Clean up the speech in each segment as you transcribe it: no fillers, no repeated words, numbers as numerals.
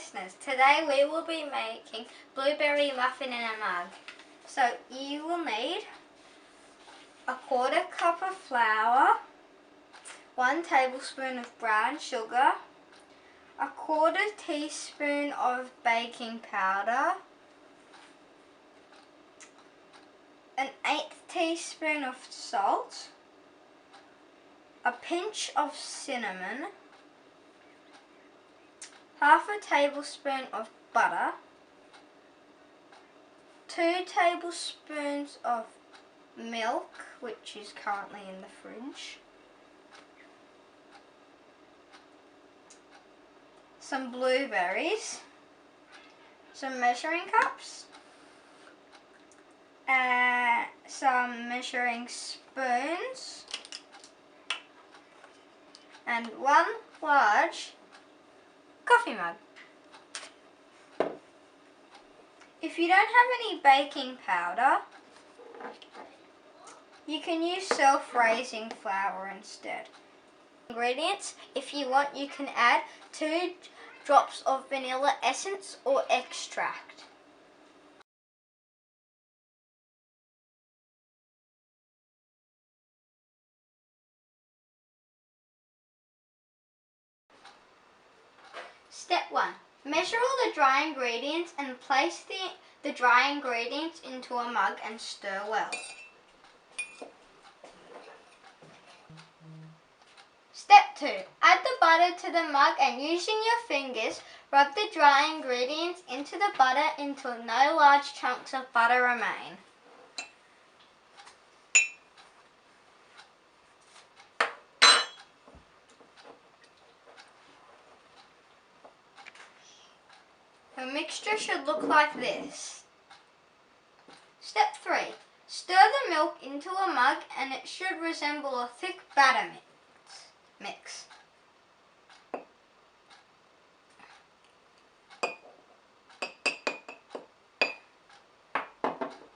listeners, today we will be making blueberry muffin in a mug. So you will need a 1/4 cup of flour, 1 tablespoon of brown sugar, a 1/4 teaspoon of baking powder, an 1/8 teaspoon of salt, a pinch of cinnamon, 1/2 tablespoon of butter, 2 tablespoons of milk, which is currently in the fridge, some blueberries, some measuring cups, some measuring spoons, and 1 large coffee mug. If you don't have any baking powder, you can use self-raising flour instead. Ingredients, if you want, you can add 2 drops of vanilla essence or extract. Step 1. Measure all the dry ingredients and place the dry ingredients into a mug and stir well. Step 2. Add the butter to the mug and using your fingers, rub the dry ingredients into the butter until no large chunks of butter remain. The mixture should look like this. Step 3. Stir the milk into a mug and it should resemble a thick batter mix.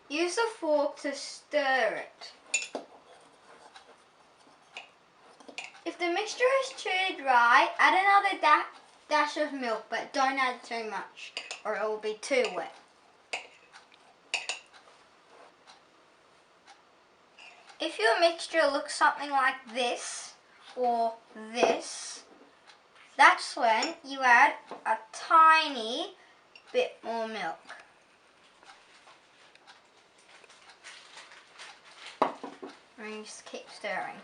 Use a fork to stir it. If the mixture is too dry, add another dash of milk, but don't add too much or it will be too wet. If your mixture looks something like this or this, that's when you add a tiny bit more milk. And you just keep stirring.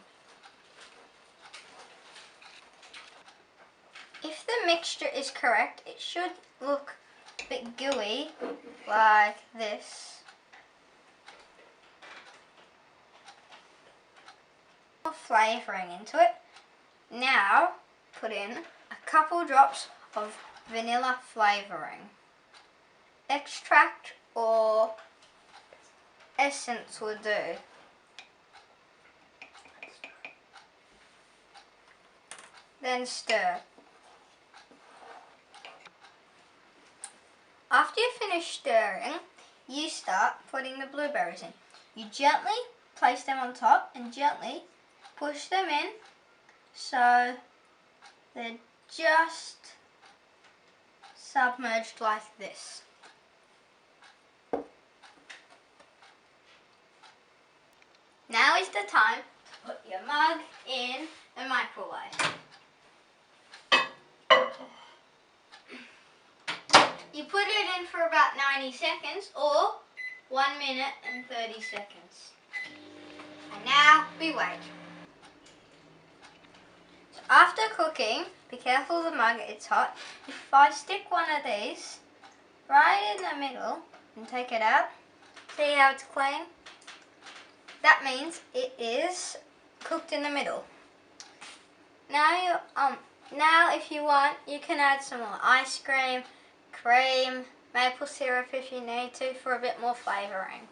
If the mixture is correct, it should look a bit gooey like this. Flavouring into it. Now put in a couple drops of vanilla flavouring. Extract or essence will do. Then stir. After you finish stirring, you start putting the blueberries in. You gently place them on top and gently push them in so they're just submerged like this. Now is the time to put your mug in the microwave. You put it in for about 90 seconds or 1 minute and 30 seconds. And now we wait. So after cooking, be careful of the mug, it's hot. If I stick one of these right in the middle and take it out, see how it's clean? That means it is cooked in the middle. Now if you want, you can add some more ice cream, maple syrup if you need to for a bit more flavouring.